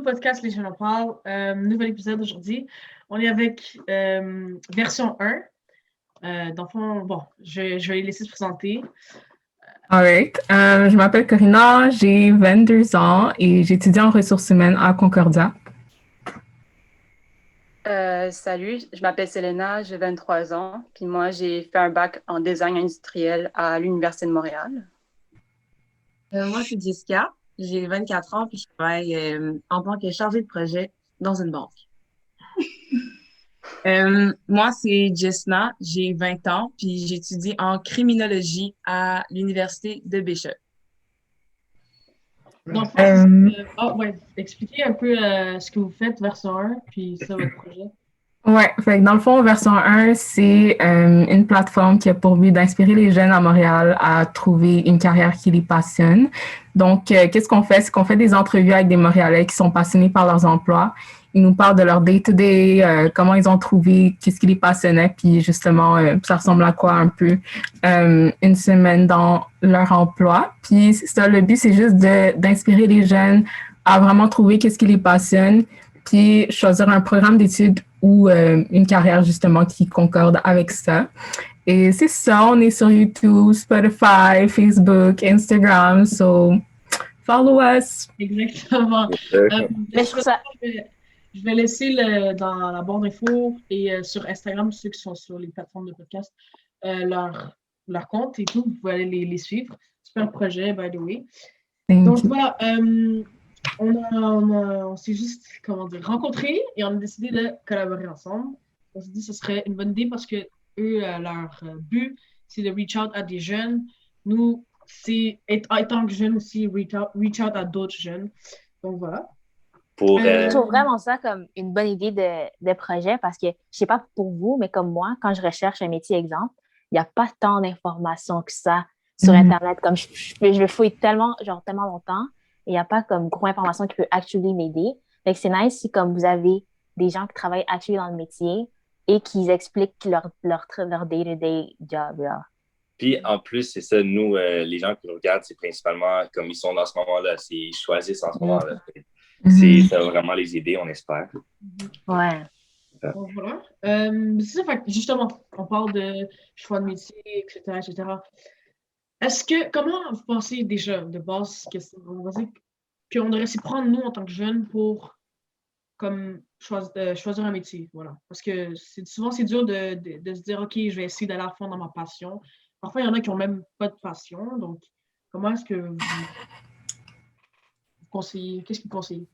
podcast Les Jeunes en parlent. Nouvel épisode aujourd'hui. On est avec version 1. Dans le fond, bon, je vais les laisser se présenter. Alright. Je m'appelle Corina, j'ai 22 ans et j'étudie en ressources humaines à Concordia. Salut, je m'appelle Selena, j'ai 23 ans. Puis moi, j'ai fait un bac en design industriel à l'Université de Montréal. Moi, je suis Jessica, j'ai 24 ans puis je travaille en tant que chargée de projet dans une banque. Moi, c'est Jessna, j'ai 20 ans puis j'étudie en criminologie à l'Université de Bishop. Donc, expliquez un peu ce que vous faites, version 1, puis ça, votre projet. Ouais, fait que dans le fond, version 1, c'est une plateforme qui a pour but d'inspirer les jeunes à Montréal à trouver une carrière qui les passionne. Donc, qu'est-ce qu'on fait? C'est qu'on fait des entrevues avec des Montréalais qui sont passionnés par leurs emplois. Ils nous parlent de leur day-to-day, comment ils ont trouvé, qu'est-ce qui les passionnait, puis justement, ça ressemble à quoi un peu une semaine dans leur emploi. Puis ça, le but, c'est juste d'inspirer les jeunes à vraiment trouver qu'est-ce qui les passionne, puis choisir un programme d'études ou une carrière justement qui concorde avec ça. Et c'est ça, on est sur YouTube, Spotify, Facebook, Instagram, so follow us. Exactement. Je vais laisser dans la barre d'infos et sur Instagram, ceux qui sont sur les plateformes de podcast, leur compte et tout. Vous pouvez aller les suivre. Super projet, by the way. Donc voilà, on s'est juste rencontrés et on a décidé de collaborer ensemble. On s'est dit que ce serait une bonne idée parce que eux, leur but, c'est de reach out à des jeunes. Nous, c'est étant que jeunes aussi, reach out à d'autres jeunes. Donc voilà. Je trouve vraiment ça comme une bonne idée de projet parce que, je sais pas pour vous, mais comme moi, quand je recherche un métier exemple, il n'y a pas tant d'informations que ça sur Internet. Comme je vais fouiller tellement longtemps et il n'y a pas comme gros informations qui peuvent actually m'aider. Fait que c'est nice si comme vous avez des gens qui travaillent actually dans le métier et qui expliquent leur day-to-day job. Là. Puis en plus, c'est ça, nous, les gens qui nous regardent, c'est principalement comme ils sont dans ce moment-là, ils choisissent en ce moment-là. Ça va vraiment les aider, on espère. Ouais. Donc, voilà. C'est ça, fait, justement, on parle de choix de métier, etc., etc. Comment vous pensez déjà, de base, qu'on devrait s'y prendre, nous, en tant que jeunes, pour comme, choisir un métier, voilà. Parce que souvent, c'est dur de se dire, OK, je vais essayer d'aller à fond dans ma passion. Parfois, il y en a qui n'ont même pas de passion, donc comment est-ce que vous conseillez? Qu'est-ce que vous conseillez?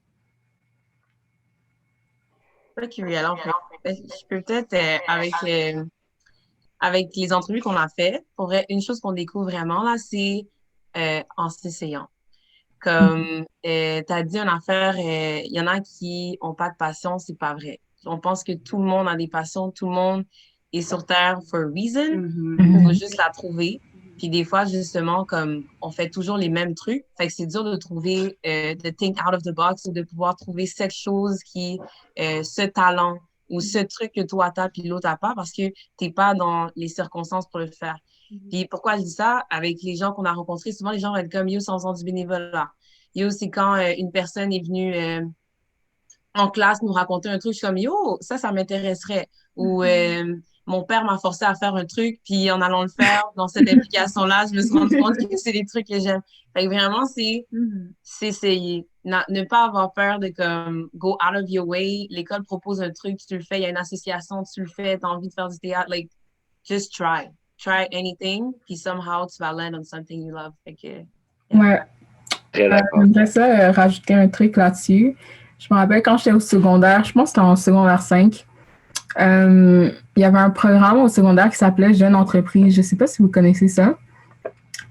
Je peux peut-être, avec les entrevues qu'on a faites, pour vrai, une chose qu'on découvre vraiment, là, c'est en s'essayant. Comme tu as dit une affaire, il y en a qui n'ont pas de passion, c'est pas vrai. On pense que tout le monde a des passions, tout le monde est sur Terre for a reason. Il faut juste la trouver. Puis des fois, justement, comme on fait toujours les mêmes trucs, fait que c'est dur de trouver, de think out of the box ou de pouvoir trouver cette chose ce talent ou ce truc que toi t'as puis l'autre t'as pas parce que t'es pas dans les circonstances pour le faire. Puis pourquoi je dis ça? Avec les gens qu'on a rencontrés, souvent les gens vont être comme, yo, c'est en faisant du bénévolat. Yo, c'est quand une personne est venue en classe nous raconter un truc, je suis comme, yo, ça m'intéresserait. Ou mon père m'a forcé à faire un truc, puis en allant le faire dans cette application-là, je me suis rendu compte que c'est des trucs que j'aime. Fait que vraiment, c'est essayer. Ne pas avoir peur de comme go out of your way. L'école propose un truc, tu le fais. Il y a une association, tu le fais. Tu as envie de faire du théâtre. Like, just try. Try anything, puis somehow, tu vas land on something you love. Fait que, yeah. Ouais. Très d'accord. J'aimerais ça rajouter un truc là-dessus. Je me rappelle quand j'étais au secondaire, je pense que c'était en secondaire 5, il y avait un programme au secondaire qui s'appelait Jeune Entreprise. Je ne sais pas si vous connaissez ça.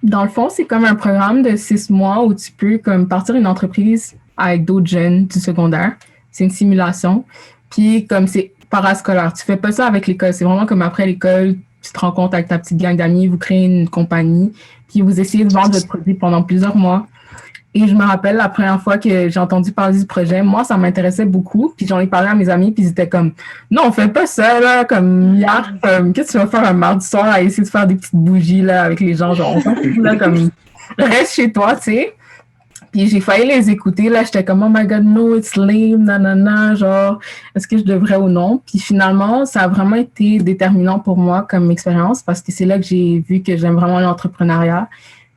Dans le fond, c'est comme un programme de 6 mois où tu peux comme partir une entreprise avec d'autres jeunes du secondaire. C'est une simulation. Puis comme c'est parascolaire, tu fais pas ça avec l'école. C'est vraiment comme après l'école, tu te rends compte avec ta petite gang d'amis, vous créez une compagnie, puis vous essayez de vendre votre produit pendant plusieurs mois. Et je me rappelle la première fois que j'ai entendu parler du projet, moi, ça m'intéressait beaucoup. Puis j'en ai parlé à mes amis, puis ils étaient comme « Non, on fait pas ça, là, comme hier, qu'est-ce que tu vas faire un mardi soir à essayer de faire des petites bougies, là, avec les gens, genre, on s'en fout, là, comme reste chez toi, tu sais. » Puis j'ai failli les écouter, là, j'étais comme, oh my god, no, it's lame, nanana, genre, est-ce que je devrais ou non? Puis finalement, ça a vraiment été déterminant pour moi comme expérience parce que c'est là que j'ai vu que j'aime vraiment l'entrepreneuriat.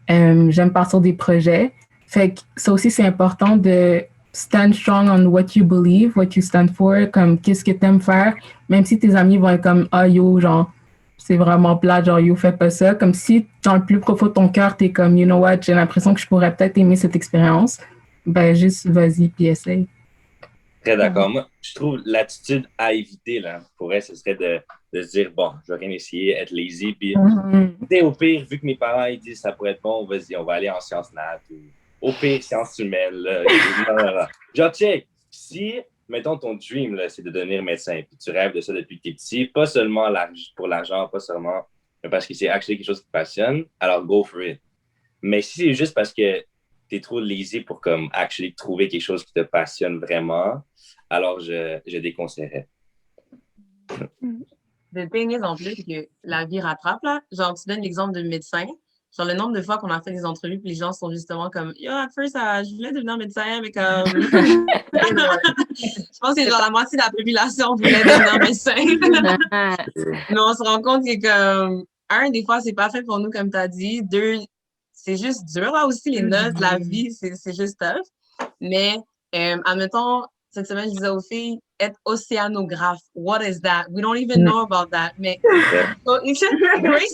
J'aime partir des projets. Fait que ça aussi, c'est important de stand strong on what you believe, what you stand for, comme qu'est-ce que t'aimes faire, même si tes amis vont être comme, ah yo, genre, c'est vraiment plat, genre, yo, fais pas ça. Comme si, dans le plus profond de ton cœur, t'es comme, you know what, j'ai l'impression que je pourrais peut-être aimer cette expérience. Ben, juste vas-y, puis essaye. Très d'accord. Moi, je trouve l'attitude à éviter, là, pour elle, ce serait de se dire, bon, je vais rien essayer, être lazy, puis, tu sais, au pire, vu que mes parents, ils disent, ça pourrait être bon, vas-y, on va aller en sciences nat, ou au pire, sciences humaines, là. Non, non, non. Genre, check, si, mettons, ton dream, là, c'est de devenir médecin, puis tu rêves de ça depuis que t'es petit, pas seulement pour l'argent, pas seulement parce que c'est actually quelque chose qui te passionne, alors go for it. Mais si c'est juste parce que t'es trop lazy pour, comme, actually trouver quelque chose qui te passionne vraiment, alors je déconseillerais. Le thing is, en plus, que la vie rattrape, là. Genre, tu donnes l'exemple de médecin. Genre, le nombre de fois qu'on a fait des entrevues, puis les gens sont justement comme, yo, at first, je voulais devenir médecin, mais comme. Je pense que genre la moitié de la population voulait devenir médecin. Mais on se rend compte que, comme, des fois, c'est pas fait pour nous, comme tu as dit. Deux, c'est juste dur, là aussi, les notes, la vie, c'est juste tough. Mais, admettons, cette semaine, je disais aux filles, être océanographe. What is that? We don't even know about that. Mais, so,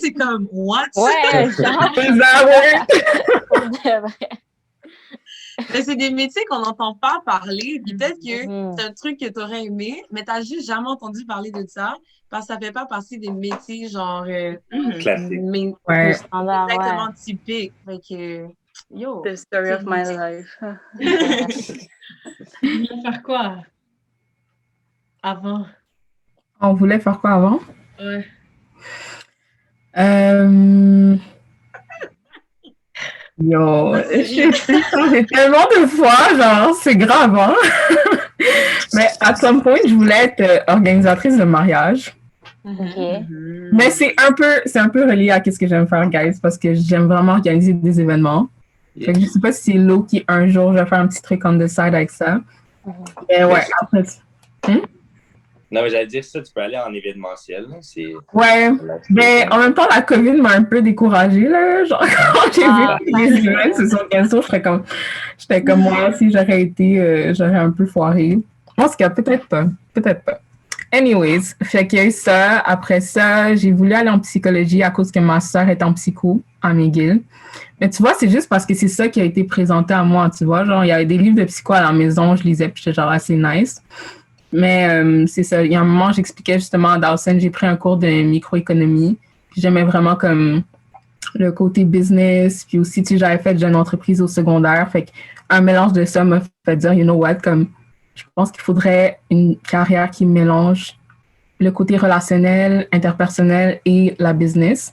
c'est comme, what? Ouais, genre. Mais c'est des métiers qu'on n'entend pas parler. Puis peut-être que c'est un truc que tu aurais aimé, mais tu n'as juste jamais entendu parler de ça parce que ça ne fait pas partie des métiers genre classique. Ouais. Exactement typiques. Fait que, yo. The story of my life. Tu voulais faire quoi avant? On voulait faire quoi avant? Ouais. Yo, j'ai changé tellement de fois, genre, c'est grave, hein? Mais à some point, je voulais être organisatrice de mariage. OK. Mais c'est un peu relié à ce que j'aime faire, guys, parce que j'aime vraiment organiser des événements. Fait que je sais pas si c'est low-key un jour, je vais faire un petit truc on the side avec ça. Mais ouais, après... Non, mais j'allais dire ça, tu peux aller en événementiel. Là, ouais, mais en même temps, la COVID m'a un peu découragée, là. Genre, quand j'ai vu que les events se sont cancellés, j'étais comme moi, si j'aurais été, j'aurais un peu foiré. Je pense que peut-être pas. Anyways, fait qu'il y a eu ça. Après ça, j'ai voulu aller en psychologie à cause que ma soeur est en psycho à McGill. Mais tu vois, c'est juste parce que c'est ça qui a été présenté à moi, tu vois. Genre, il y avait des livres de psycho à la maison, je lisais, puis j'étais genre assez nice. Mais c'est ça, il y a un moment, j'expliquais justement à Dawson, j'ai pris un cours de microéconomie. Puis j'aimais vraiment comme le côté business. Puis aussi, tu sais, j'avais fait de jeune entreprise au secondaire. Fait qu'un mélange de ça m'a fait dire, you know what, comme je pense qu'il faudrait une carrière qui mélange le côté relationnel, interpersonnel et la business.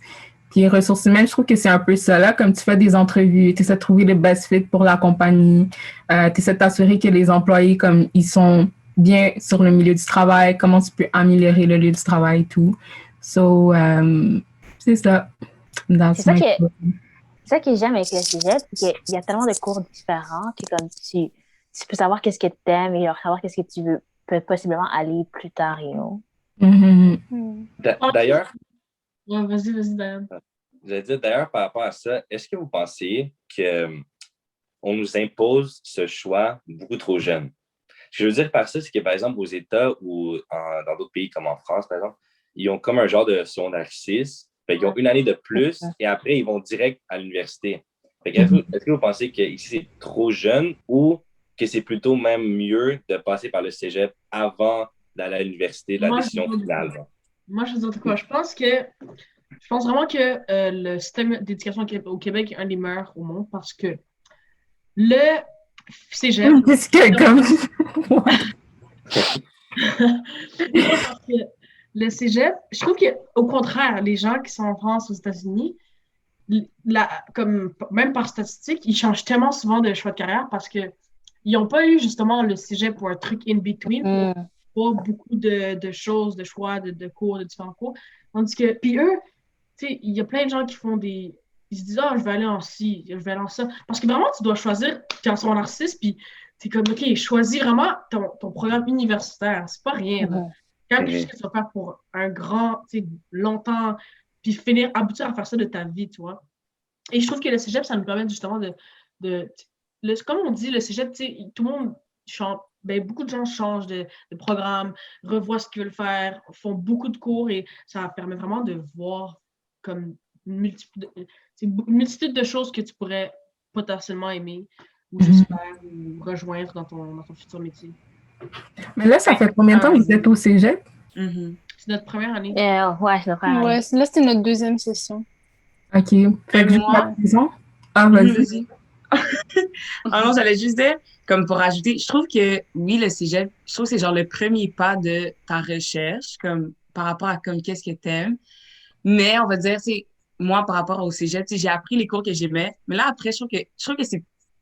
Puis ressources humaines, je trouve que c'est un peu ça là, comme tu fais des entrevues, tu essaies de trouver le best fit pour la compagnie, tu essaies de t'assurer que les employés, comme ils sont bien sur le milieu du travail, comment tu peux améliorer le lieu du travail et tout. So, c'est ça. C'est ça que j'aime avec le cégep, c'est qu'il y a tellement de cours différents que comme tu peux savoir qu'est-ce que tu aimes et savoir qu'est-ce que tu veux peut possiblement aller plus tard, you know. D'ailleurs, ouais, vas-y, Diane. J'allais dire, d'ailleurs, par rapport à ça, est-ce que vous pensez qu'on nous impose ce choix beaucoup trop jeune? Ce que je veux dire par ça, c'est que, par exemple, aux États ou dans d'autres pays comme en France, par exemple, ils ont comme un genre de secondaire 6. Fait qu'ils ont une année de plus et après, ils vont direct à l'université. Fait que, est-ce que vous pensez que ici c'est trop jeune ou que c'est plutôt même mieux de passer par le cégep avant d'aller à l'université, la décision finale? Moi, je veux dire quoi? Je pense vraiment que le système d'éducation au Québec est un des meilleurs au monde parce que le cégep... Qu'est-ce que comme... Parce que le cégep, je trouve qu'au contraire, les gens qui sont en France, aux États-Unis, comme, même par statistique, ils changent tellement souvent de choix de carrière parce qu'ils n'ont pas eu justement le cégep pour un truc in-between, pour beaucoup de choses, de choix, de cours, de différents cours. Tandis que, puis eux, tu sais, il y a plein de gens qui font des ils se disent, ah, je vais aller en ci, je vais aller en ça. Parce que vraiment, tu dois choisir quand tu es narcisse, puis t'es comme, OK, choisis vraiment ton programme universitaire. C'est pas rien, là. Quand même quelque chose que tu vas faire pour un grand, tu sais, longtemps, puis aboutir à faire ça de ta vie, tu vois. Et je trouve que le cégep, ça nous permet justement comme on dit, le cégep, tu sais, tout le monde change, ben, beaucoup de gens changent de programme, revoient ce qu'ils veulent faire, font beaucoup de cours et ça permet vraiment de voir comme une multitude de choses que tu pourrais potentiellement aimer ou juste faire ou rejoindre dans ton futur métier. Mais là, ça fait combien de temps que vous êtes au cégep? C'est notre première année. Ouais, c'est notre première année. Ouais, là, c'était notre deuxième session. OK. Fait que juste la maison. Ah, vas-y. Ah non, j'allais juste dire, comme pour ajouter, je trouve que oui, le cégep, je trouve que c'est genre le premier pas de ta recherche, comme par rapport à comme qu'est-ce que t'aimes. Mais on va dire, c'est moi, par rapport au cégep, j'ai appris les cours que j'aimais. Mais là, après, je trouve que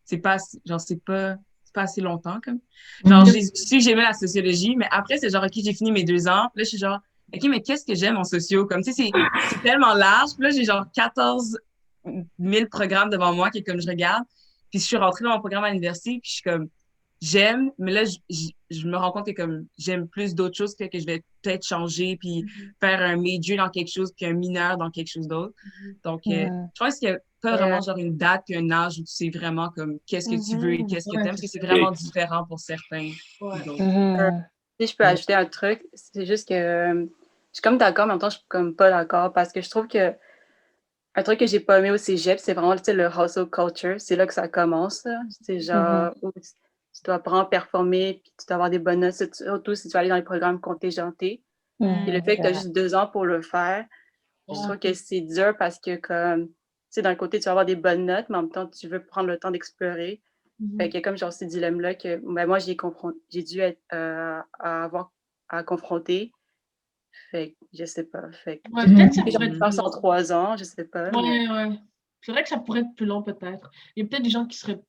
c'est pas, genre, c'est pas assez longtemps, comme. Genre, j'ai su que j'aimais la sociologie, mais après, c'est genre, OK, j'ai fini mes 2 ans. Là, je suis genre, OK, mais qu'est-ce que j'aime en socio? Comme, tu sais, c'est tellement large. Puis là, j'ai genre 14 000 programmes devant moi que comme je regarde. Puis je suis rentrée dans mon programme à l'université, puis je suis comme, j'aime, mais là, je me rends compte que comme j'aime plus d'autres choses, que je vais peut-être changer, puis faire un major dans quelque chose, puis un mineur dans quelque chose d'autre. Donc, je pense qu'il n'y a pas vraiment genre une date, puis un âge où tu sais vraiment comme qu'est-ce que tu veux et qu'est-ce que tu aimes, parce que c'est vraiment différent pour certains. Si je peux ajouter un truc, c'est juste que je suis comme d'accord, mais en même temps, je suis comme pas d'accord, parce que je trouve que un truc que j'ai pas aimé au cégep, c'est vraiment, tu sais, le hustle culture. C'est là que ça commence, là. C'est genre, où tu dois vraiment performer, puis tu dois avoir des bonnes notes, surtout si tu vas aller dans les programmes contingentés. Et le fait que tu as juste 2 ans pour le faire, je trouve que c'est dur parce que, comme, tu sais, d'un côté, tu vas avoir des bonnes notes, mais en même temps, tu veux prendre le temps d'explorer. Fait qu'il y a comme genre ce dilemme-là que ben, moi, j'ai dû être, avoir à confronter. Fait que je sais pas. Fait que peut-être ça pourrait je pense en 3 ans, je sais pas. Ouais. C'est vrai que ça pourrait être plus long, peut-être. Il y a peut-être des gens qui seraient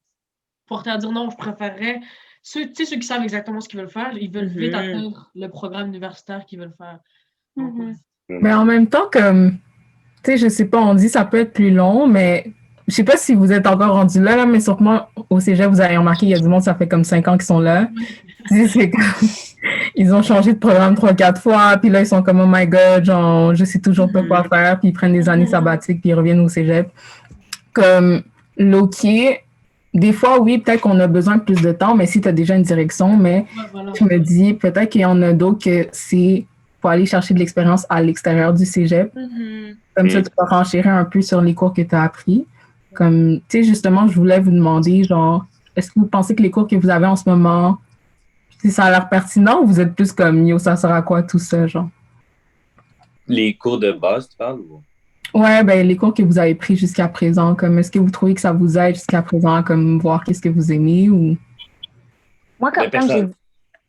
portés à dire non, je préférerais. Ceux qui savent exactement ce qu'ils veulent faire, ils veulent vite atteindre le programme universitaire qu'ils veulent faire. Mais en même temps, comme, tu sais, je sais pas, on dit ça peut être plus long, mais je sais pas si vous êtes encore rendu là, mais sûrement au cégep, vous avez remarqué, il y a du monde, ça fait comme 5 ans qu'ils sont là. C'est comme, ils ont changé de programme 3-4 fois, puis là, ils sont comme, oh my God, genre, je sais toujours pas quoi faire, puis ils prennent des années sabbatiques, puis ils reviennent au cégep. Comme, Loki, des fois, oui, peut-être qu'on a besoin de plus de temps, mais si tu as déjà une direction, mais je me dis, peut-être qu'il y en a d'autres que c'est pour aller chercher de l'expérience à l'extérieur du cégep. Comme ça, tu peux renchérir un peu sur les cours que tu as appris. Comme, tu sais, justement, je voulais vous demander, genre, est-ce que vous pensez que les cours que vous avez en ce moment, si ça a l'air pertinent ou vous êtes plus comme, yo, ça sert à quoi tout ça, genre? Les cours de base, tu parles? Ou? Ouais, ben, les cours que vous avez pris jusqu'à présent, comme, est-ce que vous trouvez que ça vous aide jusqu'à présent, comme, voir qu'est-ce que vous aimez ou? Moi, comme j'ai dit.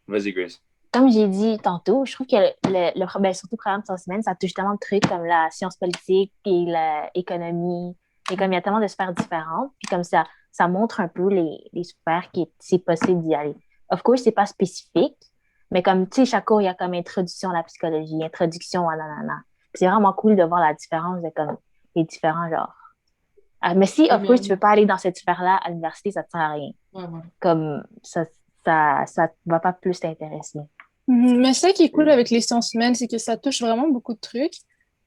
Vas-y, Grace. Comme j'ai dit tantôt, je trouve que ben, surtout le programme de 3 semaines, ça touche tellement de trucs comme la science politique et l'économie. Et comme il y a tellement de sphères différentes, puis comme ça montre un peu les sphères qui c'est possible d'y aller. Of course, c'est pas spécifique, mais comme, tu sais, chaque cours, il y a comme introduction à la psychologie, introduction à nanana. Puis c'est vraiment cool de voir la différence de comme les différents genres. Mais si, of course, tu veux pas aller dans cette sphère-là à l'université, ça te sert à rien. Comme ça va pas plus t'intéresser. Mais ça qui est cool avec les sciences humaines, c'est que ça touche vraiment beaucoup de trucs.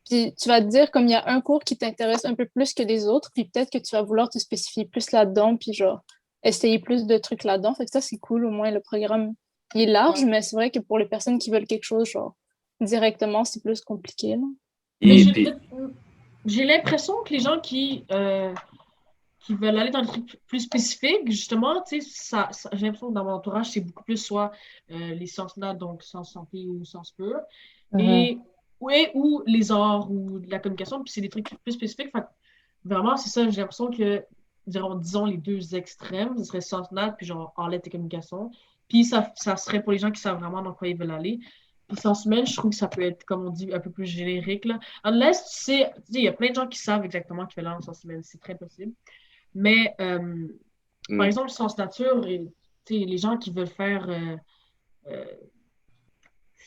Puis tu vas te dire, comme il y a un cours qui t'intéresse un peu plus que les autres, puis peut-être que tu vas vouloir te spécifier plus là-dedans, puis genre essayer plus de trucs là-dedans. Fait que ça, c'est cool. Au moins, le programme il est large, mais c'est vrai que pour les personnes qui veulent quelque chose, genre directement, c'est plus compliqué. Là. J'ai l'impression que les gens qui veulent aller dans des trucs plus spécifiques, justement, tu sais, j'ai l'impression que dans mon entourage, c'est beaucoup plus soit les sciences nat, donc sciences santé ou sciences pures, ou les arts ou la communication, puis c'est des trucs plus spécifiques. Fait, vraiment, c'est ça, j'ai l'impression que, disons, les deux extrêmes, ce serait sciences nat, puis genre en lettres et communication, puis ça serait pour les gens qui savent vraiment dans quoi ils veulent aller. Puis sciences humaines, je trouve que ça peut être, comme on dit, un peu plus générique, là. Unless, tu sais, il y a plein de gens qui savent exactement qu'ils veulent aller en sciences humaines, c'est très possible. Mais, par exemple, sciences nature, les gens qui veulent faire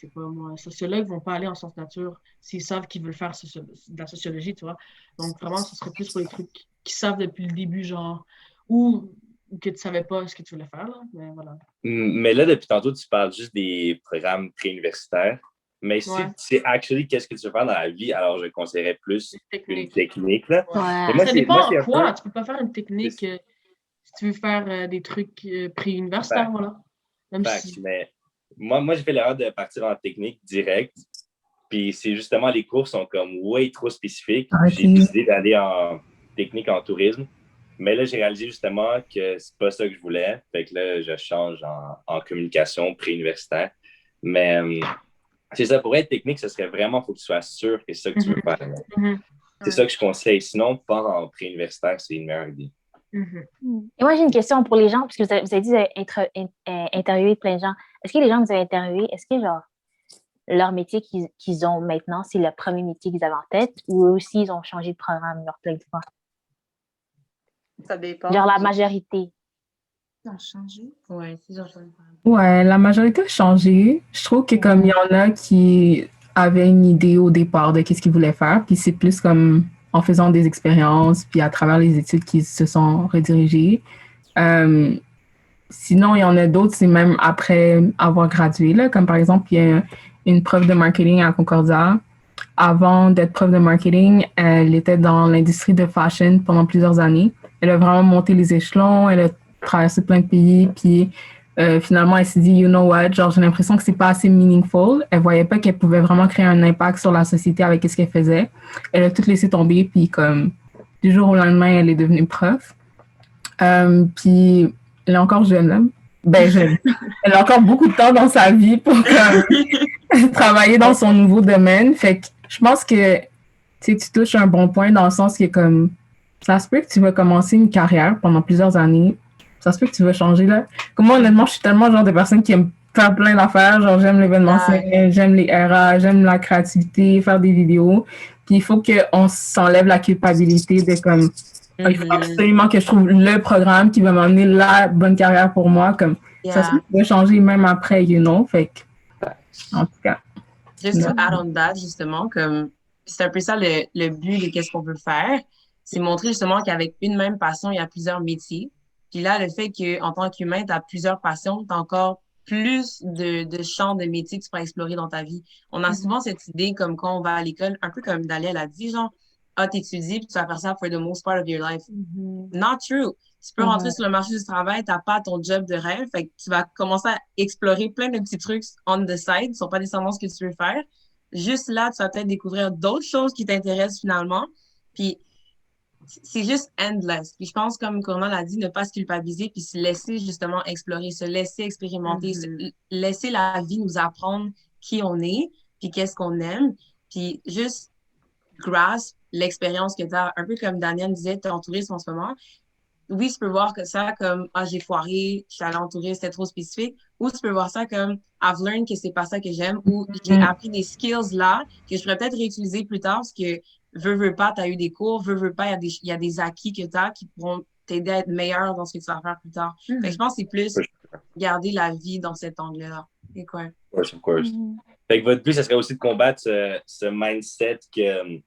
sais pas moi, sociologues vont pas aller en sciences nature s'ils savent qu'ils veulent faire de la sociologie, tu vois. Donc, vraiment, ce serait plus pour les trucs qu'ils savent depuis le début, genre, ou que tu savais pas ce que tu voulais faire, là. Mais voilà. Mais là, depuis tantôt, tu parles juste des programmes préuniversitaires. Mais si Ouais. tu sais actually qu'est-ce que tu veux faire dans la vie, alors je conseillerais plus une technique. Là. Ouais. Et moi, Ça c'est dépend un quoi. peu... Tu peux pas faire une technique si tu veux faire des trucs préuniversitaires, Fact. voilà. Même Fact. si... Mais moi, j'ai fait l'erreur de partir en technique directe. Puis c'est justement, les cours sont comme way trop spécifiques. J'ai décidé d'aller en technique en tourisme. Mais là, j'ai réalisé justement que c'est pas ça que je voulais. Fait que là, je change en communication préuniversitaire. Mais c'est ça, pour être technique, ce serait vraiment, faut que tu sois sûr que c'est ça que tu veux faire. C'est ça que je conseille. Sinon, pas en préuniversitaire, c'est une meilleure idée. Et moi, j'ai une question pour les gens, parce que vous avez dit vous avez interviewé plein de gens. Est-ce que les gens que vous avez interviewés, est-ce que genre leur métier qu'ils ont maintenant, c'est le premier métier qu'ils avaient en tête, ou eux aussi, ils ont changé de programme leur plein de fois? Ça dépend. Genre la majorité. Ils ont changé? Ouais, ils ont changé. Ouais, la majorité a changé. Je trouve que comme il y en a qui avaient une idée au départ de qu'est-ce qu'ils voulaient faire, puis c'est plus comme en faisant des expériences, puis à travers les études qu'ils se sont redirigés. Sinon, il y en a d'autres, c'est même après avoir gradué, là, comme par exemple, il y a une prof de marketing à Concordia. Avant d'être prof de marketing, elle était dans l'industrie de fashion pendant plusieurs années. Elle a vraiment monté les échelons, elle a traversé plein de pays, puis finalement, elle s'est dit, you know what, genre, j'ai l'impression que c'est pas assez meaningful. Elle voyait pas qu'elle pouvait vraiment créer un impact sur la société avec ce qu'elle faisait. Elle a tout laissé tomber, puis comme, du jour au lendemain, elle est devenue prof. Puis, elle est encore jeune, là. Ben, jeune. Elle a encore beaucoup de temps dans sa vie pour travailler dans son nouveau domaine. Fait que je pense que tu touches un bon point dans le sens que comme ça se peut que tu vas commencer une carrière pendant plusieurs années. Ça se peut que tu vas changer là. Comme moi, honnêtement, je suis tellement genre de personne qui aime faire plein d'affaires. Genre, j'aime l'événementiel, j'aime les RH, j'aime la créativité, faire des vidéos. Puis il faut qu'on s'enlève la culpabilité de comme il faut absolument que je trouve le programme qui va m'amener la bonne carrière pour moi. Comme ça se peut que tu vas changer même après, you know. Fait que, en tout cas. Just to add on that, justement, comme c'est un peu ça le but de qu'est-ce qu'on veut faire. C'est montrer justement qu'avec une même passion, il y a plusieurs métiers. Puis là, le fait qu'en tant qu'humain, tu as plusieurs passions, tu as encore plus de champs de métiers que tu pourras explorer dans ta vie. On a souvent cette idée, comme quand on va à l'école, un peu comme Daliel a dit, genre, t'étudies, puis tu vas faire ça for the most part of your life. Not true. Tu peux rentrer sur le marché du travail, t'as pas ton job de rêve, fait que tu vas commencer à explorer plein de petits trucs on the side, qui sont pas nécessairement ce que tu veux faire. Juste là, tu vas peut-être découvrir d'autres choses qui t'intéressent finalement. Puis c'est juste endless. Puis je pense, comme Cornel l'a dit, ne pas se culpabiliser, puis se laisser justement explorer, se laisser expérimenter, laisser la vie nous apprendre qui on est, puis qu'est-ce qu'on aime, puis juste grasp l'expérience que tu as. Un peu comme Daniel disait, tu es en tourisme en ce moment. Oui, tu peux voir que ça comme « Ah, j'ai foiré, je suis allée en tourisme, c'était trop spécifique. » Ou tu peux voir ça comme « I've learned que c'est pas ça que j'aime. » Ou « J'ai appris des skills là que je pourrais peut-être réutiliser plus tard parce que veux pas, tu as eu des cours, veux pas, il y a des acquis que tu as qui pourront t'aider à être meilleur dans ce que tu vas faire plus tard. Fait que je pense que c'est plus garder la vie dans cet angle-là. Et quoi? Of course. Fait que votre but, ce serait aussi de combattre ce mindset que,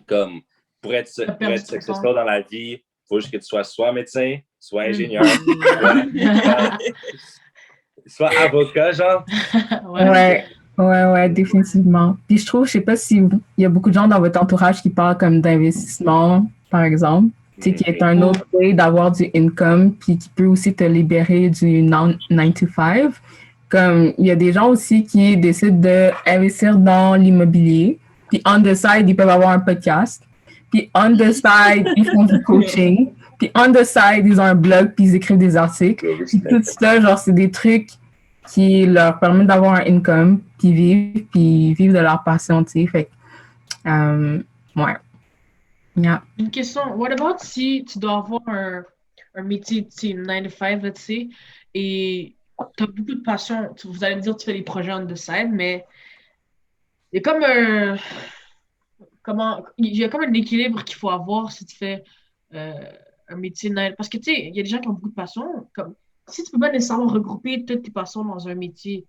comme, pour être successful dans la vie, il faut juste que tu sois soit médecin, soit ingénieur, soit avocat, genre. Ouais, définitivement. Puis je trouve, je sais pas si il y a beaucoup de gens dans votre entourage qui parlent comme d'investissement, par exemple, tu sais, qui est un autre way d'avoir du income, puis qui peut aussi te libérer du 9 to 5. Comme il y a des gens aussi qui décident d'investir dans l'immobilier, puis on the side, ils peuvent avoir un podcast, puis on the side, ils font du coaching, puis on the side, ils ont un blog, puis ils écrivent des articles. Puis tout ça, genre, c'est des trucs qui leur permettent d'avoir un income, puis vivre de leur passion, tu sais. Fait que, ouais. Yeah. Une question, what about si tu dois avoir un métier, tu sais, 9 to 5, là, tu sais, et tu as beaucoup de passion. Vous allez me dire que tu fais des projets on the side, mais il y a comme il y a comme un équilibre qu'il faut avoir si tu fais un métier 9. Parce que, tu sais, il y a des gens qui ont beaucoup de passion. Comme, si tu peux pas nécessairement regrouper toutes tes passions dans un métier,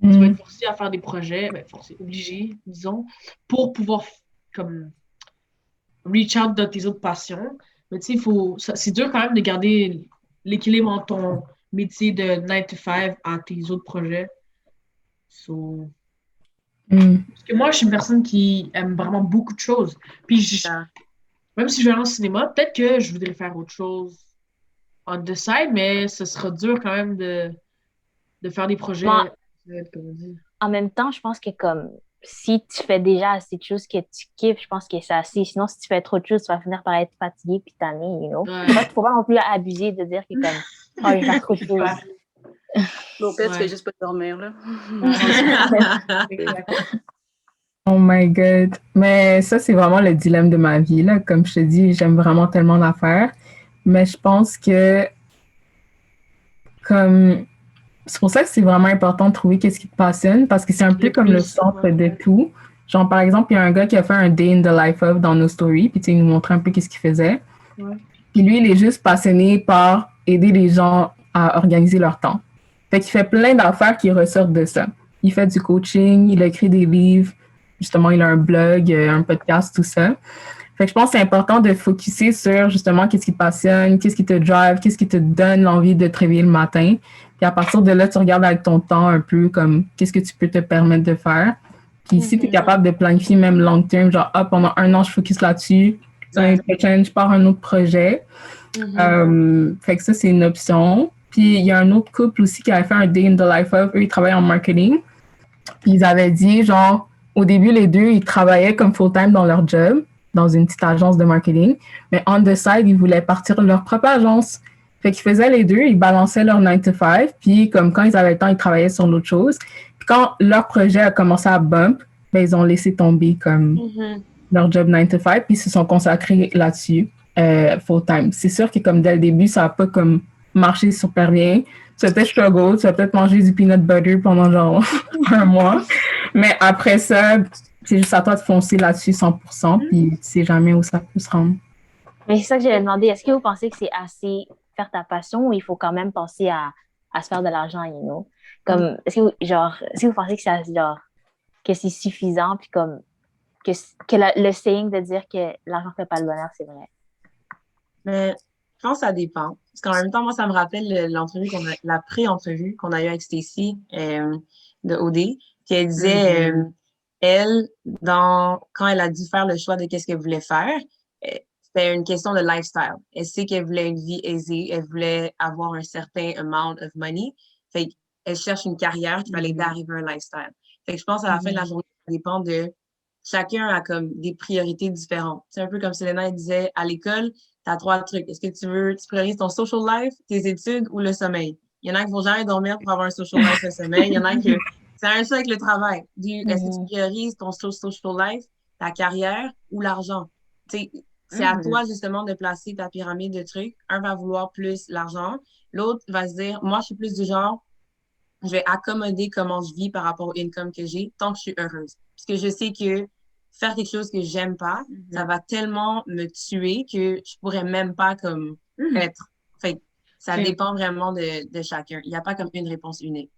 Tu vas être forcé à faire des projets, forcé, obligé, disons, pour pouvoir comme reach out dans tes autres passions. Mais tu sais, c'est dur quand même de garder l'équilibre entre ton métier de 9 to 5 à tes autres projets. So, parce que moi, je suis une personne qui aime vraiment beaucoup de choses. Puis, même si je vais aller au cinéma, peut-être que je voudrais faire autre chose on the side, mais ce sera dur quand même de faire des projets. Moi, Comment dire. en même temps, je pense que comme si tu fais déjà assez de choses que tu kiffes, je pense que c'est assez. Sinon, si tu fais trop de choses, tu vas finir par être fatigué puis tanné, you know. Faut pas non plus abuser de dire que comme oh, je vais faire trop de choses. Au pire, tu fais juste pas dormir, là. Oh my God. Mais ça, c'est vraiment le dilemme de ma vie, là. Comme je te dis, j'aime vraiment tellement d'affaires. Mais je pense que comme c'est pour ça que c'est vraiment important de trouver qu'est-ce qui te passionne parce que c'est un peu comme le centre de tout. Genre, par exemple, il y a un gars qui a fait un day in the life of dans nos stories, puis tu sais, il nous montrait un peu qu'est-ce qu'il faisait. Puis lui, il est juste passionné par aider les gens à organiser leur temps. Fait qu'il fait plein d'affaires qui ressortent de ça. Il fait du coaching, il écrit des livres, justement, il a un blog, un podcast, tout ça. Fait que je pense que c'est important de focusser sur justement qu'est-ce qui te passionne, qu'est-ce qui te drive, qu'est-ce qui te donne l'envie de te réveiller le matin. Puis à partir de là, tu regardes avec ton temps un peu comme qu'est-ce que tu peux te permettre de faire. Puis si tu es capable de planifier même long terme, genre pendant 1 an, je focus là-dessus, l'année prochaine, je pars un autre projet. Fait que ça, c'est une option. Puis il y a un autre couple aussi qui avait fait un day in the life of, eux, ils travaillent en marketing. Puis ils avaient dit, genre, au début, les deux, ils travaillaient comme full-time dans leur job, dans une petite agence de marketing. Mais on the side, ils voulaient partir de leur propre agence. Fait qu'ils faisaient les deux, ils balançaient leur 9 to 5, puis comme quand ils avaient le temps, ils travaillaient sur d'autres choses. Puis quand leur projet a commencé à bump, ben, ils ont laissé tomber comme leur job 9 to 5, puis ils se sont consacrés là-dessus full-time. C'est sûr que comme dès le début, ça n'a pas comme marché super bien. Tu vas peut-être struggle, tu vas peut-être manger du peanut butter pendant genre 1 mois. Mais après ça, c'est juste à toi de foncer là-dessus 100%, puis tu sais jamais où ça peut se rendre. Mais c'est ça que j'allais demander. Est-ce que vous pensez que c'est assez faire ta passion ou il faut quand même penser à se faire de l'argent, you know? Comme, est-ce que vous pensez que c'est genre, que c'est suffisant, puis comme, que le saying de dire que l'argent fait pas le bonheur, c'est vrai? Mais je pense que ça dépend. Parce qu'en même temps, moi, ça me rappelle l'entrevue la pré-entrevue qu'on a eue avec Stacy de OD, qui elle disait, elle, quand elle a dû faire le choix de qu'est-ce qu'elle voulait faire, c'était une question de lifestyle. Elle sait qu'elle voulait une vie aisée, elle voulait avoir un certain amount of money. Fait qu'elle cherche une carrière qui va l'aider à arriver à un lifestyle. Fait que je pense à la fin de la journée, ça dépend de chacun a comme des priorités différentes. C'est un peu comme Selena disait à l'école, tu as 3 trucs. Est-ce que tu priorises ton social life, tes études ou le sommeil? Il y en a qui vont jamais dormir pour avoir un social life, le sommeil. Il y en a qui c'est un chose avec le travail. Est-ce que tu priorises ton social life, ta carrière ou l'argent? C'est à toi, justement, de placer ta pyramide de trucs. Un va vouloir plus l'argent. L'autre va se dire, moi, je suis plus du genre, je vais accommoder comment je vis par rapport au income que j'ai tant que je suis heureuse. Parce que je sais que faire quelque chose que j'aime pas, ça va tellement me tuer que je pourrais même pas comme être. Fait ça dépend vraiment de chacun. Il n'y a pas comme une réponse unique.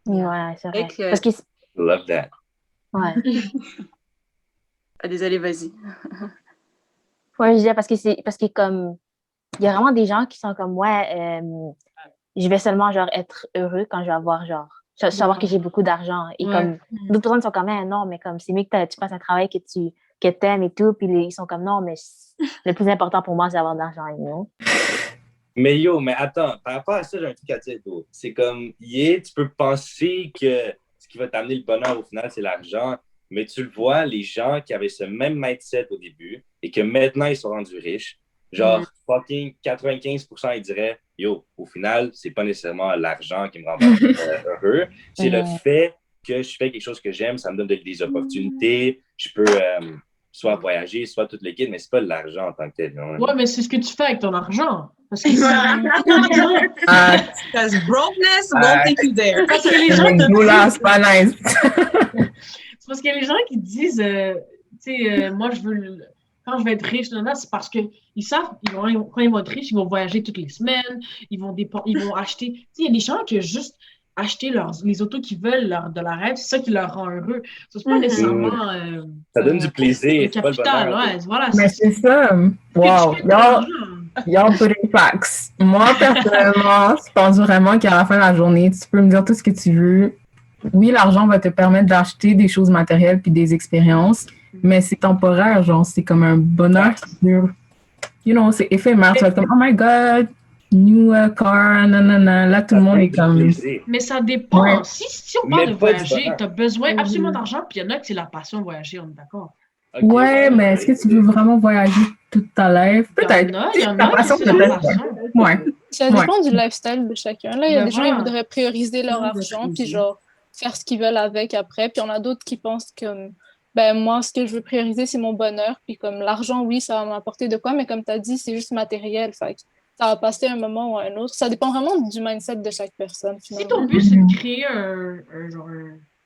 Ouais, c'est vrai. Parce que Love that. Ouais. Désolée, vas-y. Ouais, je disais parce que comme il y a vraiment des gens qui sont comme je vais seulement genre être heureux quand je vais avoir genre savoir que j'ai beaucoup d'argent et comme d'autres personnes sont comme non mais comme c'est mieux que tu fasses un travail que t'aimes et tout puis ils sont comme non mais le plus important pour moi c'est d'avoir de l'argent, you know? Mais mais attends, par rapport à ça, j'ai un truc à dire, bro. C'est comme, tu peux penser que ce qui va t'amener le bonheur au final, c'est l'argent, mais tu le vois, les gens qui avaient ce même mindset au début et que maintenant ils sont rendus riches, genre fucking 95%, ils diraient, au final, c'est pas nécessairement l'argent qui me rend heureux, c'est le fait que je fais quelque chose que j'aime, ça me donne des opportunités, je peux soit voyager, soit tout le kit, mais c'est pas l'argent en tant que tel. Non? Ouais, mais c'est ce que tu fais avec ton argent. Parce que Because brokenness won't take you there. Parce que les gens c'est pas nice. C'est parce que les gens qui disent, moi, quand je vais être riche, c'est parce qu'ils savent, quand ils vont être riches, ils vont voyager toutes les semaines, ils vont acheter. Il y a des gens qui juste, acheter les autos qu'ils veulent de la rêve, c'est ça qui leur rend heureux. C'est pas nécessairement Ça donne du plaisir, le c'est pas le capital, bonheur. ouais, voilà. Mais c'est ça. Wow. Y'all putting facts. Moi, personnellement, je pense vraiment qu'à la fin de la journée, tu peux me dire tout ce que tu veux. Oui, l'argent va te permettre d'acheter des choses matérielles puis des expériences, mais c'est temporaire, genre, c'est comme un bonheur qui dure. You know, c'est éphémère. Tu vas être comme, oh my God, new car, nanana. Là, tout le monde est comme... Mais ça dépend. Ouais. Si on parle de voyager, tu as besoin absolument d'argent, puis il y en a qui c'est la passion de voyager, on est d'accord. Okay, ouais, mais est-ce que tu veux vraiment voyager toute ta life? Peut-être. Il y en a passion, qui c'est leur passion. Ouais. Ça dépend du lifestyle de chacun. Là, il y a des gens qui voilà. voudraient prioriser leur argent, puis genre faire ce qu'ils veulent avec après. Puis on a d'autres qui pensent que, ben moi, ce que je veux prioriser, c'est mon bonheur. Puis comme l'argent, oui, ça va m'apporter de quoi, mais comme tu as dit, c'est juste matériel. Fait que ça va passer un moment ou un autre. Ça dépend vraiment du mindset de chaque personne, Si finalement. ton but, c'est de créer un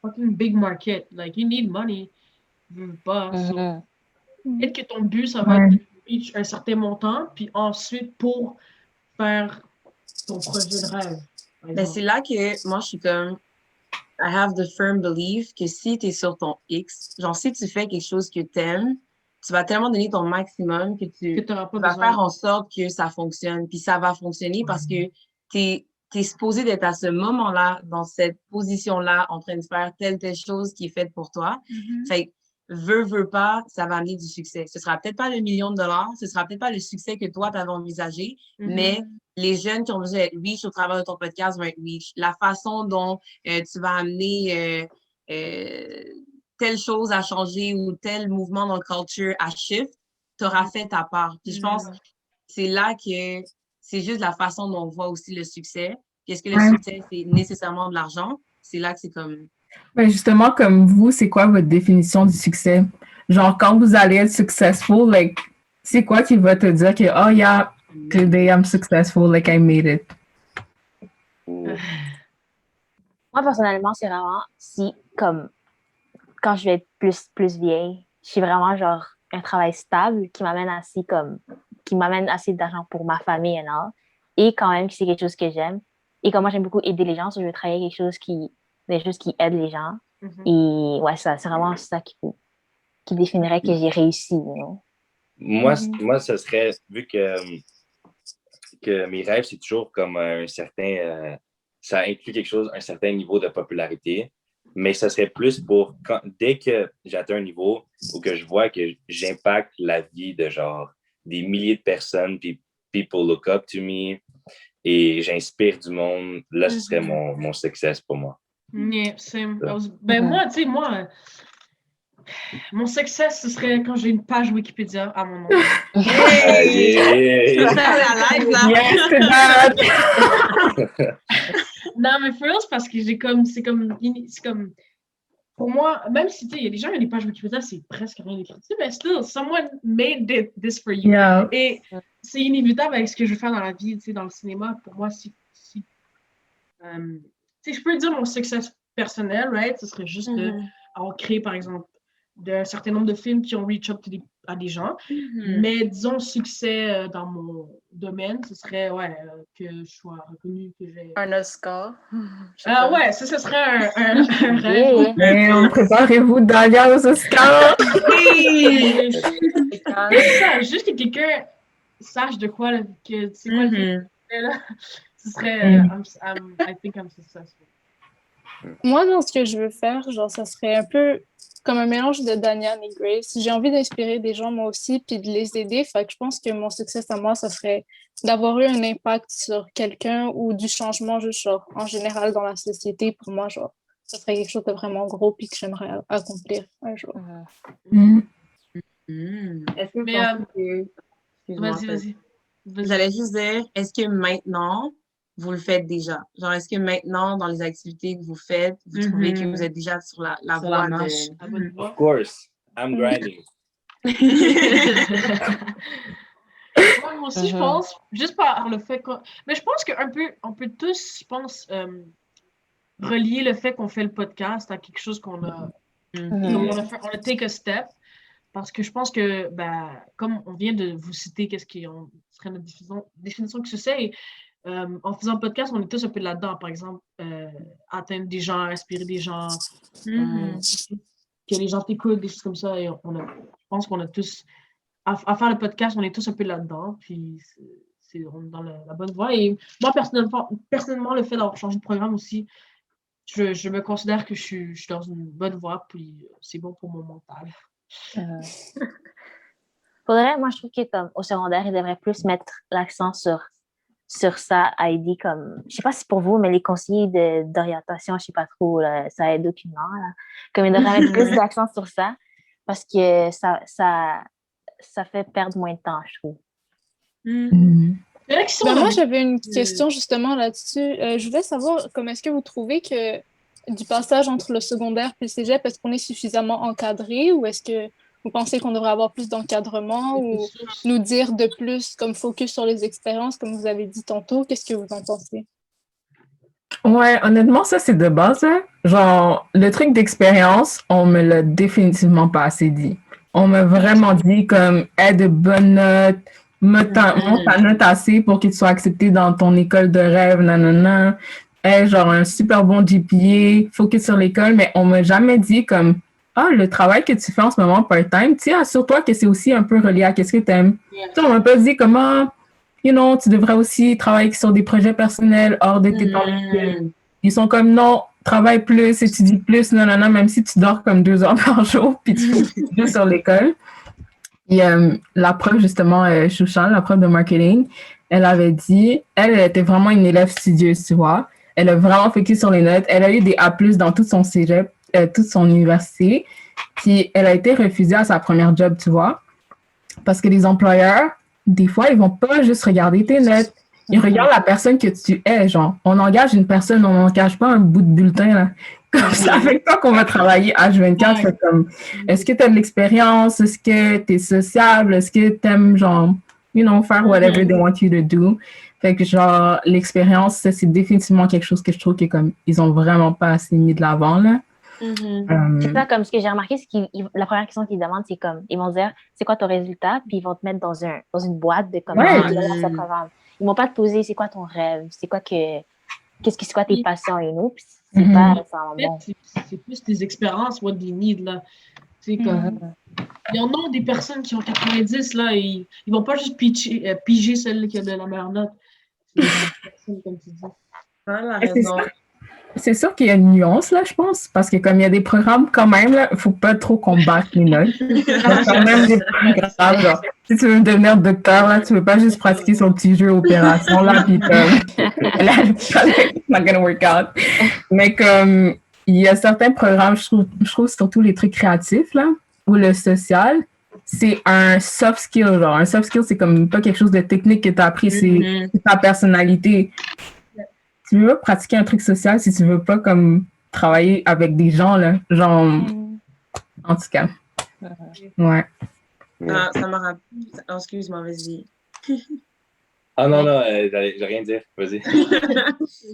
fucking big market, like, you need money, je veux pas. Peut-être que ton but, ça va être de reach un certain montant, puis ensuite, pour faire ton projet de rêve. Ben, c'est là que moi, je suis comme, I have the firm belief que si tu es sur ton X, genre, si tu fais quelque chose que tu aimes, tu vas tellement donner ton maximum que tu vas faire en sorte que ça fonctionne. Puis ça va fonctionner parce que tu es supposé d'être à ce moment-là, dans cette position-là, en train de faire telle chose qui est faite pour toi. Fait que, veux pas, ça va amener du succès. Ce sera peut-être pas le $1 million, ce sera peut-être pas le succès que toi, tu avais envisagé, mais les jeunes qui ont besoin d'être riches au travers de ton podcast vont être riches. La façon dont tu vas amener telle chose à changer ou tel mouvement dans le culture à shift, tu auras fait ta part. Puis je pense que c'est là que c'est juste la façon dont on voit aussi le succès. Puis est-ce que le succès, c'est nécessairement de l'argent? C'est là que c'est comme... Ben justement, comme vous, c'est quoi votre définition du succès? Genre, quand vous allez être successful, like, c'est quoi qui va te dire que, oh yeah, today I'm successful, like I made it? Moi, personnellement, c'est vraiment si, comme, quand je vais être plus vieille, je suis vraiment, genre, un travail stable qui m'amène assez d'argent pour ma famille et all. Et quand même, c'est quelque chose que j'aime. Et comme moi, j'aime beaucoup aider les gens, je veux travailler des choses qui aident les gens. Et ouais, c'est vraiment ça qui définirait que j'ai réussi, you know? Moi, ça serait, vu que mes rêves, c'est toujours comme un certain... ça inclut quelque chose, un certain niveau de popularité, mais ça serait plus pour dès que j'atteins un niveau où que je vois que j'impacte la vie de genre des milliers de personnes, puis people look up to me, et j'inspire du monde, là, ce serait mon success pour moi. Yeah, ben moi, tu sais, mon success, ce serait quand j'ai une page Wikipédia à mon nom. Non, mais for real, c'est parce que c'est comme, pour moi, même si, tu sais, il y a des gens qui ont des pages Wikipédia, c'est presque rien d'écrit dessus, mais still, someone made this for you. Yeah. Et c'est inévitable avec ce que je veux faire dans la vie, tu sais, dans le cinéma. Pour moi, tu sais, je peux dire mon succès personnel, right? Ce serait juste d'avoir créé, par exemple, d'un certain nombre de films qui ont reach up à des gens. Mais disons, succès dans mon domaine, ce serait que je sois reconnue, que j'ai... Un Oscar. Ouais, ça, ce serait un rêve. Mais préparez-vous d'aller aux Oscars! Oui! Ça, juste que quelqu'un sache de quoi, que c'est quoi le là, ce serait I think I'm successful. Moi, dans ce que je veux faire, genre, ça serait un peu comme un mélange de Daniel et Grace. J'ai envie d'inspirer des gens, moi aussi, puis de les aider. Fait que je pense que mon succès à moi, ça serait d'avoir eu un impact sur quelqu'un ou du changement, juste genre, en général dans la société. Pour moi, genre, ça serait quelque chose de vraiment gros puis que j'aimerais accomplir un jour. Est-ce que vas-y. J'allais juste dire, est-ce que maintenant, vous le faites déjà? Genre, est-ce que maintenant, dans les activités que vous faites, vous trouvez que vous êtes déjà sur la voie de... Of course, I'm grinding. Moi aussi, je pense, juste par le fait qu'on... Mais je pense on peut tous, je pense, relier le fait qu'on fait le podcast à quelque chose qu'on a... on a take a step. Parce que je pense que, comme on vient de vous citer qu'est-ce qui serait notre définition de succès, En faisant le podcast, on est tous un peu là-dedans, par exemple, atteindre des gens, inspirer des gens, que les gens t'écoutent, des choses comme ça. Et je pense qu'on a tous, à faire le podcast, on est tous un peu là-dedans, puis on est dans la bonne voie. Et moi, personnellement, le fait d'avoir changé de programme aussi, je me considère que je suis dans une bonne voie, puis c'est bon pour mon mental. Faudrait, moi, je trouve que comme au secondaire, il devrait plus mettre l'accent sur ça, Heidi, comme, je sais pas si pour vous, mais les conseillers d'orientation, je sais pas trop, là, ça aide aucunement, là. Comme il devrait mettre plus d'accent sur ça, parce que ça fait perdre moins de temps, je trouve. Moi, j'avais une question justement là-dessus. Je voulais savoir, comment est-ce que vous trouvez que du passage entre le secondaire et le cégep, est-ce qu'on est suffisamment encadré ou est-ce que vous pensez qu'on devrait avoir plus d'encadrement ou nous dire de plus comme focus sur les expériences, comme vous avez dit tantôt? Qu'est-ce que vous en pensez? Ouais, honnêtement, ça, c'est de base, hein. Genre, le truc d'expérience, on me l'a définitivement pas assez dit. On m'a vraiment dit comme, aie de bonnes notes, monte ta note assez pour que tu sois accepté dans ton école de rêve, nanana. Aie genre un super bon GPA, focus sur l'école, mais on m'a jamais dit comme, le travail que tu fais en ce moment part-time, tu sais, assure-toi que c'est aussi un peu relié à qu'est-ce que tu aimes. Tu sais, on m'a pas dit comment, tu devrais aussi travailler sur des projets personnels hors de tes temps d'études. Ils sont comme, non, travaille plus, étudie plus, non, même si tu dors comme 2 heures par jour, puis tu fais plus sur l'école. Et la prof, justement, Chouchan, la prof de marketing, elle avait dit, elle était vraiment une élève studieuse, tu vois. Elle a vraiment focus sur les notes. Elle a eu des A+ dans tout son cégep, toute son université. Puis elle a été refusée à sa première job, tu vois. Parce que les employeurs, des fois, ils vont pas juste regarder tes notes. Ils regardent la personne que tu es, genre. On engage une personne, on n'engage pas un bout de bulletin, là. Comme ça, avec toi qu'on va travailler H24, c'est comme, est-ce que tu as de l'expérience? Est-ce que tu es sociable? Est-ce que tu aimes, genre, faire whatever they want you to do? Fait que, genre, l'expérience, ça, c'est définitivement quelque chose que je trouve que, comme, ils ont vraiment pas assez mis de l'avant, là. C'est ça, comme ce que j'ai remarqué, c'est que la première question qu'ils demandent, c'est comme, ils vont dire, c'est quoi ton résultat? Puis ils vont te mettre dans une boîte de comme, ils vont pas te poser, c'est quoi ton rêve? C'est quoi tes passions et nous? Puis c'est pas bon. C'est plus des expériences, what they need, là. Tu sais, comme, il y en a des personnes qui ont 90, là, et ils vont pas juste piger celle qui a de la meilleure note. C'est des personnes, comme tu dis. La raison. C'est sûr qu'il y a une nuance, là, je pense, parce que comme il y a des programmes, quand même, il ne faut pas trop combattre les notes. Il y a quand même des programmes, genre, si tu veux devenir docteur, là, tu ne veux pas juste pratiquer son petit jeu opération, là, puis it's not gonna work out. Mais comme, il y a certains programmes, je trouve surtout les trucs créatifs, là, ou le social, c'est un soft skill, genre. Un soft skill, c'est comme pas quelque chose de technique que tu as appris, c'est ta personnalité. Tu veux pratiquer un truc social si tu veux pas comme travailler avec des gens, là, genre, en tout cas. Ouais. Ça m'a rappelé... Oh, excuse-moi, vas-y. Non, j'ai rien à dire, vas-y.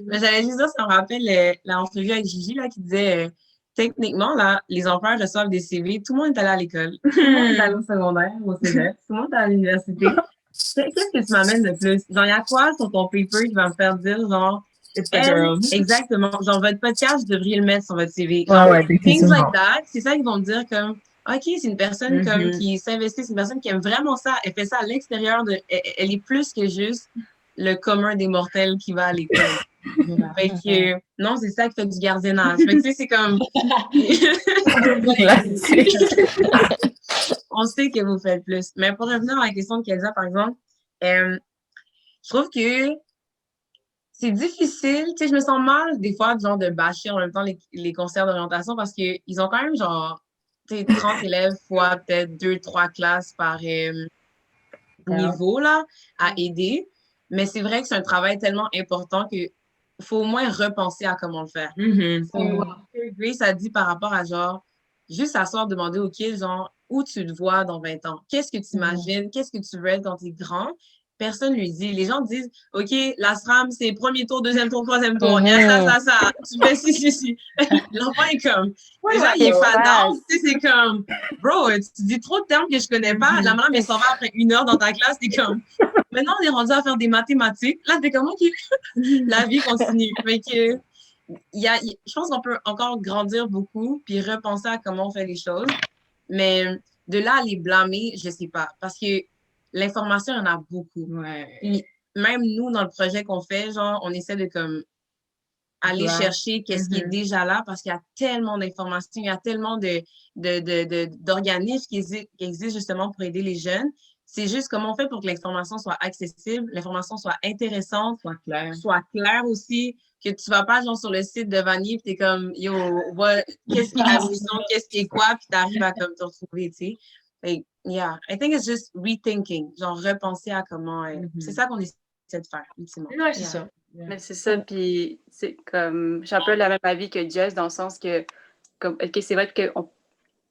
Mais j'allais juste dire, ça me rappelle l'entrevue avec Gigi, là, qui disait, techniquement, là, les employeurs reçoivent des CV, tout le monde est allé à l'école. Tout le monde est allé au secondaire, au cégep, tout le monde est allé à l'université. Qu'est-ce que tu m'amènes de plus? Genre, il y a quoi sur ton paper qui va me faire dire, genre, exactement. Genre, votre podcast, vous devriez le mettre sur votre CV. Genre, things like that. C'est ça qu'ils vont me dire comme, OK, c'est une personne comme qui s'investit, c'est une personne qui aime vraiment ça. Elle fait ça à l'extérieur elle est plus que juste le commun des mortels qui va à l'école. Fait que, non, c'est ça qui fait du gardiennage. Fait que, tu sais, c'est comme. On sait que vous faites plus. Mais pour revenir à la question de Kelsa, par exemple, je trouve que c'est difficile. Tu sais, je me sens mal des fois genre de bâcher en même temps les conseillers d'orientation parce qu'ils ont quand même genre 30 élèves fois peut-être 2-3 classes par niveau là, à aider. Mais c'est vrai que c'est un travail tellement important qu'il faut au moins repenser à comment le faire. Grace a dit par rapport à genre juste s'asseoir, demander au kids genre où tu te vois dans 20 ans? Qu'est-ce que tu imagines? Qu'est-ce que tu veux être quand tu es grand? personne lui dit. Les gens disent, OK, la SRAM, c'est premier tour, deuxième tour, troisième tour. Il y a ça. Tu fais si. L'enfant est comme, déjà, il est fanant. Tu sais, c'est comme, bro, tu dis trop de termes que je connais pas. La madame, elle s'en va après 1 heure dans ta classe. T'es comme, maintenant, on est rendu à faire des mathématiques. Là, t'es comme, OK, la vie continue. Fait que, je pense qu'on peut encore grandir beaucoup puis repenser à comment on fait les choses. Mais de là à les blâmer, je sais pas. Parce que l'information, il y en a beaucoup. Puis même nous, dans le projet qu'on fait, genre, on essaie de comme aller chercher qu'est-ce qui est déjà là parce qu'il y a tellement d'informations, il y a tellement d'organismes qui existent justement pour aider les jeunes. C'est juste comment on fait pour que l'information soit accessible, l'information soit intéressante, soit claire aussi, que tu vas pas genre sur le site de Vanier et t'es comme, yo, qu'est-ce qui est abusant, qu'est-ce qui est quoi, puis t'arrives à comme te retrouver, tu sais. Yeah, I think it's just rethinking, genre repenser à comment, c'est ça qu'on essaie de faire, ultimement. Ouais, c'est ça. Mais c'est ça, puis c'est comme, j'ai un peu le même avis que Jess dans le sens que, comme, OK, c'est vrai que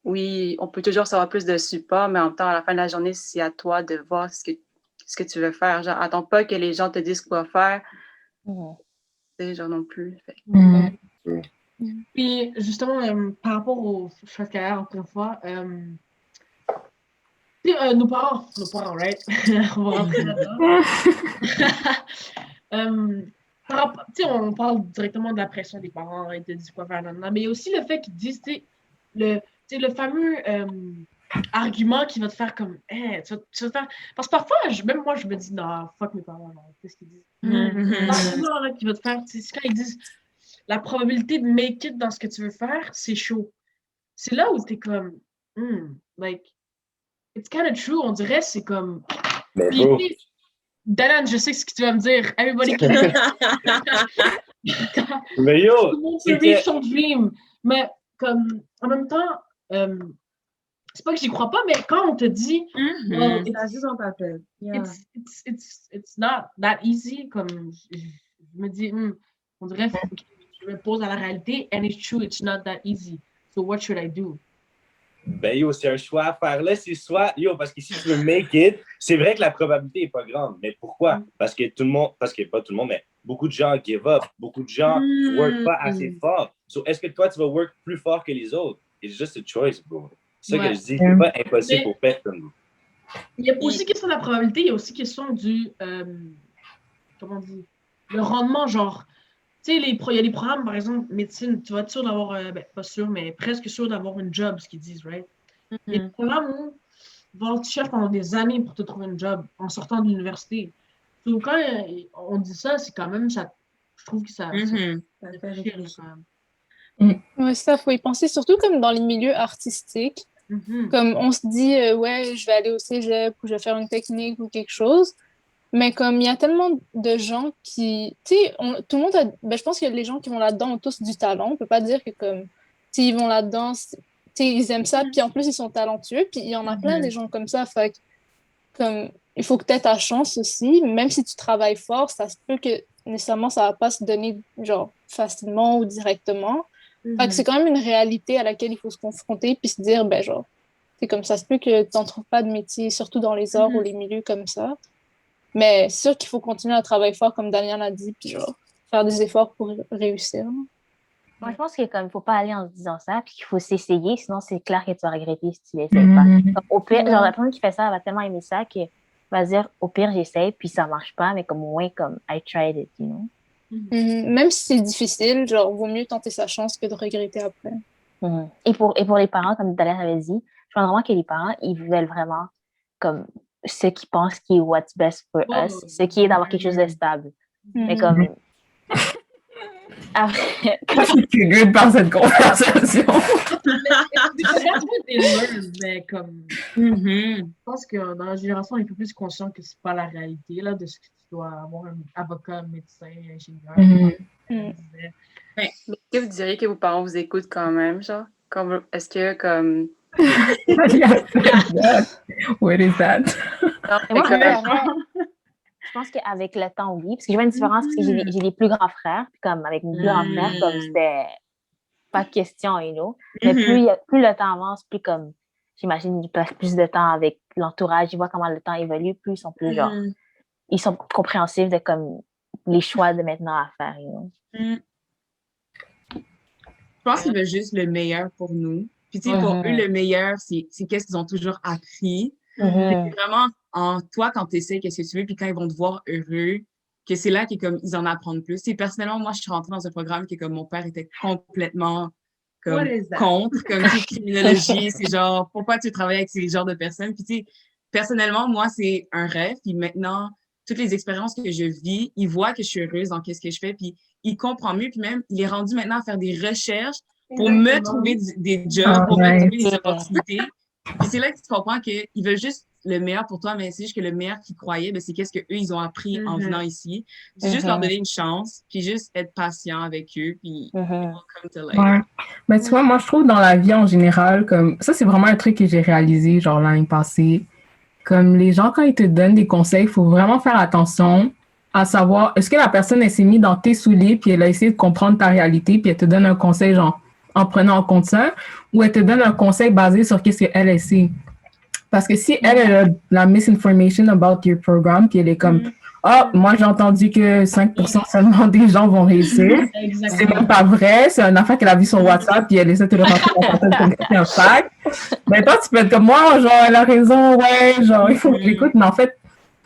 oui, on peut toujours savoir plus de support, mais en même temps, à la fin de la journée, c'est à toi de voir ce que tu veux faire. Genre, attends pas que les gens te disent quoi faire. C'est genre non plus. Puis, justement, par rapport au choix de carrière, encore une fois, nos parents, right? On va rentrer là-dedans. On parle directement de la pression des parents et de dire quoi faire là-dedans, mais il y a aussi le fait qu'ils disent, le fameux argument qui va te faire comme, hey, tu vas te faire... Parce que parfois, même moi, je me dis, non, fuck mes parents, qu'est-ce qu'ils disent? L'argument qui va te faire, c'est quand ils disent, la probabilité de make it dans ce que tu veux faire, c'est chaud. C'est là où t'es comme, like, it's kind of true, on dirait, c'est comme... Puis, Danan, je sais ce que tu vas me dire. Everybody can... Mais yo! Tout le monde peut vivre son dream. Mais, comme, en même temps, c'est pas que j'y crois pas, mais quand on te dit... ça joue dans ta tête. It's not that easy, comme, je me dis, on dirait, je me pose à la réalité, and it's true, it's not that easy. So what should I do? Ben yo, c'est un choix à faire. Là, c'est soit, parce que si tu veux make it, c'est vrai que la probabilité n'est pas grande. Mais pourquoi? Parce que pas tout le monde, mais beaucoup de gens give up. Beaucoup de gens ne work pas assez fort. So, est-ce que toi, tu vas work plus fort que les autres? It's just a choice, bro. C'est ça que je dis. C'est pas impossible pour personne. Il y a aussi question de la probabilité, il y a aussi question du, comment on dit, le rendement, genre, tu sais, il y a des programmes, par exemple, médecine, tu vas être sûr d'avoir, pas sûr, mais presque sûr d'avoir une job, ce qu'ils disent, right? Il y a des programmes où tu cherches pendant des années pour te trouver une job en sortant de l'université. Donc, quand on dit ça, c'est quand même, ça, je trouve que ça fait réfléchir quand même. Ouais, ça, faut y penser, surtout comme dans les milieux artistiques. Comme on se dit, ouais, je vais aller au cégep ou je vais faire une technique ou quelque chose. Mais comme il y a tellement de gens qui... Tu sais, tout le monde a... Ben, je pense que les gens qui vont là-dedans ont tous du talent. On peut pas dire que comme... Tu sais, ils vont là-dedans, tu sais, ils aiment ça, puis en plus, ils sont talentueux. Puis il y en a plein des gens comme ça. Fait que, comme, il faut que tu aies ta chance aussi. Même si tu travailles fort, ça se peut que nécessairement, ça va pas se donner, genre, facilement ou directement. Fait que c'est quand même une réalité à laquelle il faut se confronter puis se dire, ben genre, c'est comme ça se peut que tu n'en trouves pas de métier, surtout dans les arts ou les milieux comme ça. Mais c'est sûr qu'il faut continuer à travailler fort, comme Daniel a dit, puis genre, faire des efforts pour réussir. Moi, je pense qu'il ne faut pas aller en se disant ça, puis qu'il faut s'essayer, sinon c'est clair que tu vas regretter si tu l'essayes pas. Comme, au pire, genre, la personne qui fait ça, elle va tellement aimer ça qu'elle va se dire, au pire, j'essaye, puis ça marche pas, mais comme au moins, comme, I tried it, you know? Même si c'est difficile, genre, vaut mieux tenter sa chance que de regretter après. Et pour les parents, comme Daniel avait dit, je pense vraiment que les parents, ils veulent vraiment, comme, ce qu'ils pensent qui est what's best for us, ce qui est d'avoir quelque chose de stable. Mais comme... Après... Je suis triggered par cette conversation. Mais comme... Je pense que dans la génération, on est un peu plus conscient que c'est pas la réalité là, de ce que tu dois avoir un avocat, un médecin, un ingénieur. Est-ce que vous diriez que vos parents vous écoutent quand même, genre? Est-ce que, comme... What is that? Je pense qu'avec le temps, oui. Parce que je vois une différence parce que j'ai des plus grands frères. Puis comme avec mes plus grands frères, comme c'était pas de question, you know. Mais plus le temps avance, plus comme, j'imagine, ils passent plus de temps avec l'entourage, ils voient comment le temps évolue, plus ils sont plus genre, ils sont compréhensifs de comme les choix de maintenant à faire. Je pense qu'ils veulent juste le meilleur pour nous. Puis, tu sais, pour eux, le meilleur, c'est qu'est-ce qu'ils ont toujours appris. C'est vraiment en toi, quand tu essaies qu'est-ce que tu veux, puis quand ils vont te voir heureux, que c'est là qu'ils ils en apprennent plus. Et personnellement, moi, je suis rentrée dans un programme que comme mon père était complètement comme contre, comme tu sais, criminologie, c'est genre, pourquoi tu travailles avec ces genres de personnes? Puis, tu sais, personnellement, moi, c'est un rêve. Puis maintenant, toutes les expériences que je vis, il voit que je suis heureuse dans qu'est-ce que je fais, puis il comprend mieux, puis même, il est rendu maintenant à faire des recherches pour me trouver des jobs, pour me trouver des opportunités. Puis c'est là que tu comprends qu'ils veulent juste le meilleur pour toi, mais c'est juste que le meilleur qu'ils croyaient, ben, c'est qu'est-ce qu'eux, ils ont appris en venant ici. C'est juste leur donner une chance, puis juste être patient avec eux, puis come to life. Ouais. Ben, tu vois, moi, je trouve dans la vie en général, comme ça, c'est vraiment un truc que j'ai réalisé, genre l'année passée. Comme les gens, quand ils te donnent des conseils, il faut vraiment faire attention à savoir, est-ce que la personne, elle s'est mise dans tes souliers, puis elle a essayé de comprendre ta réalité, puis elle te donne un conseil, genre, en prenant en compte ça, ou elle te donne un conseil basé sur qu'est-ce qu'elle sait. Parce que si elle a la misinformation about your program, puis elle est comme, moi j'ai entendu que 5% seulement des gens vont réussir. C'est même pas vrai, c'est un affaire qu'elle a vu sur WhatsApp, puis elle essaie de le rentrer dans sa tête comme c'est un fact. Ben toi, tu peux être comme moi, genre, elle a raison, ouais, genre, il faut que j'écoute, mais en fait,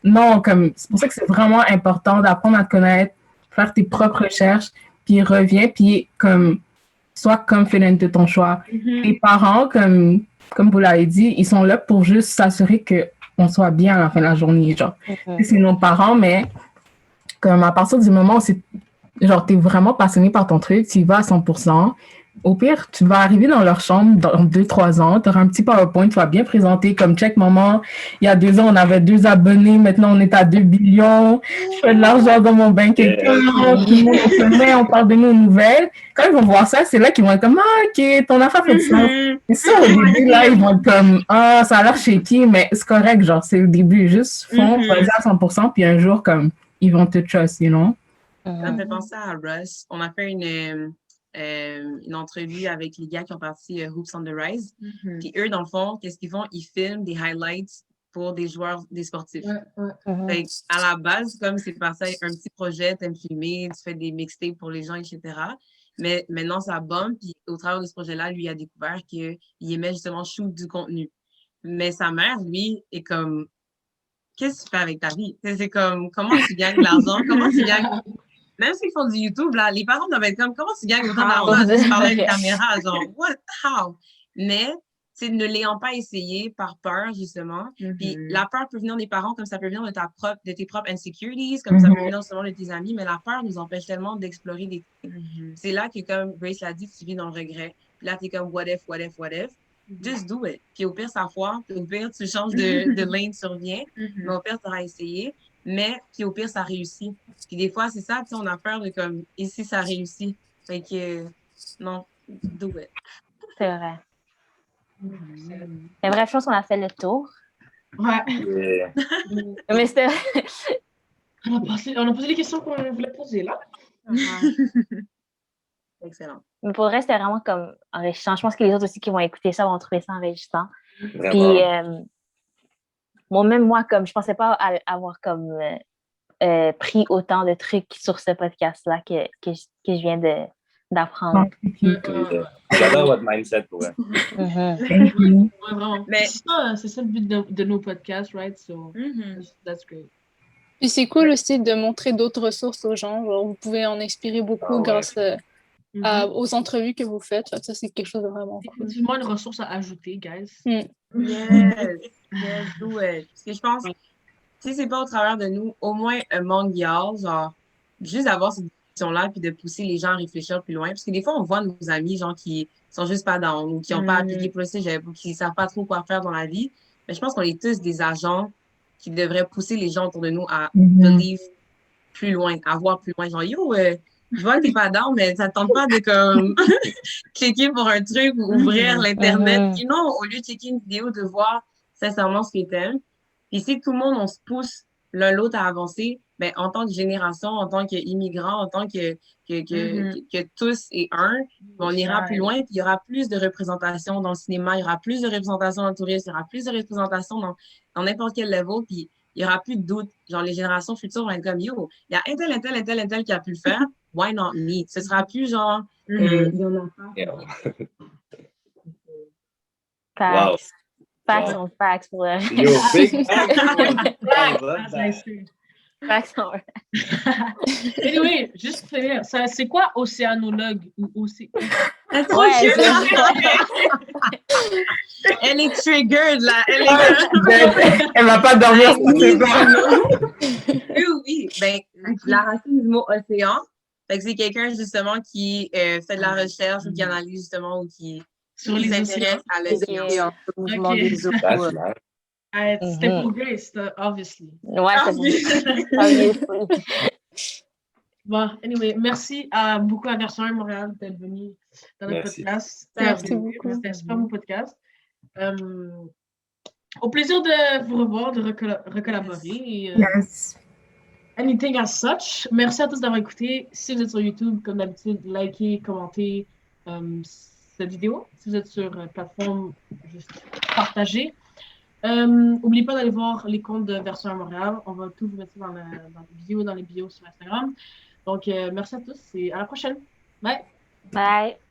non, comme, c'est pour ça que c'est vraiment important d'apprendre à te connaître, faire tes propres recherches, puis reviens, puis comme, sois confident de ton choix. Les parents, comme vous l'avez dit, ils sont là pour juste s'assurer qu'on soit bien à la fin de la journée, genre. C'est nos parents, mais comme à partir du moment où genre, t'es vraiment passionné par ton truc, tu y vas à 100%. Au pire, tu vas arriver dans leur chambre dans 2-3 ans, tu auras un petit PowerPoint, tu vas bien présenter comme check maman. Il y a 2 ans, on avait 2 abonnés, maintenant on est à 2 billions. Je fais de l'argent dans mon bank account, tout le monde se met, on parle de nos nouvelles. Quand ils vont voir ça, c'est là qu'ils vont être comme ok, ton affaire fait du sens. Et ça, au début, là, ils vont être comme ça a l'air shaky, mais c'est correct, genre, c'est le début. Juste vas-y à 100%, puis un jour, comme, ils vont te trust, you know? Ça me fait penser à Russ. On a fait une entrevue avec les gars qui ont parti Hoops on the Rise. Puis eux, dans le fond, qu'est-ce qu'ils font? Ils filment des highlights pour des joueurs, des sportifs. Fait à la base, comme c'est parti avec un petit projet, t'aimes filmer, tu fais des mixtapes pour les gens, etc. Mais maintenant, ça bombe. Puis au travers de ce projet-là, lui, il a découvert qu'il aimait justement shoot du contenu. Mais sa mère, lui, est comme, qu'est-ce que tu fais avec ta vie? C'est comme, comment tu gagnes de l'argent? Comment tu gagnes... Même s'ils font du YouTube, là, les parents doivent être comme, comment tu gagnes autant d'argent juste parler à une caméra? Genre, what? How? Mais, c'est ne l'ayant pas essayé par peur, justement. Puis la peur peut venir des parents, comme ça peut venir de tes propres insecurities, comme ça peut venir selon de tes amis, mais la peur nous empêche tellement d'explorer des trucs. C'est là que, comme Grace l'a dit, tu vis dans le regret. Puis là, t'es comme, what if, what if, what if? Just do it. Puis au pire, ça foire. Puis au pire, tu changes de lane sur rien. Mais au pire, tu auras essayé. Mais, puis au pire, ça réussit. Puis des fois, c'est ça, tu sais, on a peur de comme, ici, ça réussit. Fait que, non, do it. C'est vrai. Mais bref, je pense qu'on a fait le tour. Ouais. Mais c'était... on a posé les questions qu'on voulait poser, là. Excellent. Mais pour le reste, c'était vraiment comme enrichissant. Je pense que les autres aussi qui vont écouter ça vont trouver ça enrichissant. Puis, même moi, comme je pensais pas avoir comme pris autant de trucs sur ce podcast-là que je viens d'apprendre. J'adore votre mindset pour elle. Ouais, vraiment. Mais c'est ça le but de nos podcasts, right? So, that's great. Puis c'est cool aussi de montrer d'autres ressources aux gens. Genre, vous pouvez en inspirer beaucoup grâce aux entrevues que vous faites. Ça, c'est quelque chose de vraiment cool. C'est effectivement une ressource à ajouter, guys. Yes, do it. Parce que je pense, si c'est pas au travers de nous, au moins among y'all, genre, juste d'avoir cette discussion-là puis de pousser les gens à réfléchir plus loin. Parce que des fois, on voit nos amis, genre, qui sont juste pas dans ou qui n'ont pas appliqué pour le cégep ou qui savent pas trop quoi faire dans la vie. Mais je pense qu'on est tous des agents qui devraient pousser les gens autour de nous à believe plus loin, à voir plus loin. Genre, yo, je vois que t'es pas down, mais ça te tente pas de comme cliquer pour un truc ou ouvrir l'Internet. Sinon, au lieu de checker une vidéo, de voir sincèrement ce que t'aimes. Puis si tout le monde, on se pousse l'un l'autre à avancer, ben, en tant que génération, en tant qu'immigrants, en tant que tous et un, on ira plus loin, puis il y aura plus de représentation dans le cinéma, il y aura plus de représentation dans le tourisme, il y aura plus de représentation dans n'importe quel level, puis il il n'y aura plus de doute. Genre, les générations futures vont être comme, yo, il y a un tel, un tel, un tel, un tel qui a pu le faire. Why not me? Ce sera plus genre, il y en a pas. Wow. Facts. Facts on facts pour le Yo, big Facts on Anyway, juste pour finir, c'est quoi océanologue ou océan? Ouais, Elle est triggered, là. Elle va pas dormir ce soir. Oui. Ben, la racine du mot océan, fait que c'est quelqu'un, justement, qui fait de la recherche ou qui analyse, justement, ou qui s'intéresse à l'océan. Le mouvement Ok. des eaux. That's nice. C'était pour Grace, obviously. Ouais, c'est bon. Bon, anyway, merci beaucoup à Version 1 Montréal d'être venu dans notre Merci. podcast. Merci beaucoup. C'était un super bon podcast. Au plaisir de vous revoir, de recollaborer. Et, Yes. anything as such. Merci à tous d'avoir écouté. Si vous êtes sur YouTube, comme d'habitude, likez, commentez cette vidéo. Si vous êtes sur plateforme, juste partagez. N'oubliez pas d'aller voir les comptes de Version 1 Montréal. On va tout vous mettre dans les bios sur Instagram. Donc, merci à tous et à la prochaine. Bye! Bye.